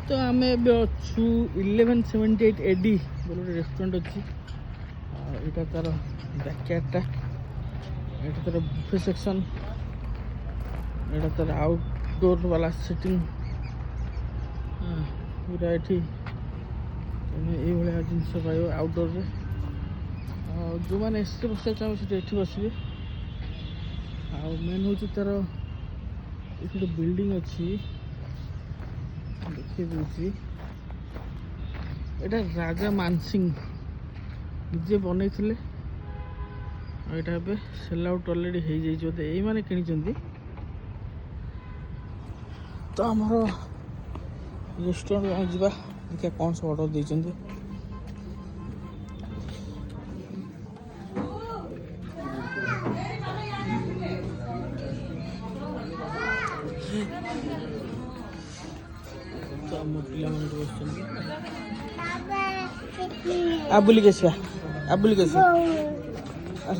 तो आम अच्छू 1178 एडी बोले रेस्टोरेंट अच्छी यहाँ तार बैकयार्डटा यहाँ तार बुफे सेक्शन यहाँ तार आउटडोर वाला सिटिंग पूरा ये भाया जिनस पाइब आउटडोर रे जो मैंने एसी बसा चाहिए ये बसवे मेन हूँ तार ये बिल्डिंग अच्छी देखिए दूसरी एटा राजा मानसिंह निजे बनई थे यहाँ सेल आउट अलरेडी हो जाए यही मैंने किनी तो आमर रेस्टोरेंट जावा देखिए कौन सब ऑर्डर देते तो आम पिला बस बुलिक आ बुलिक आस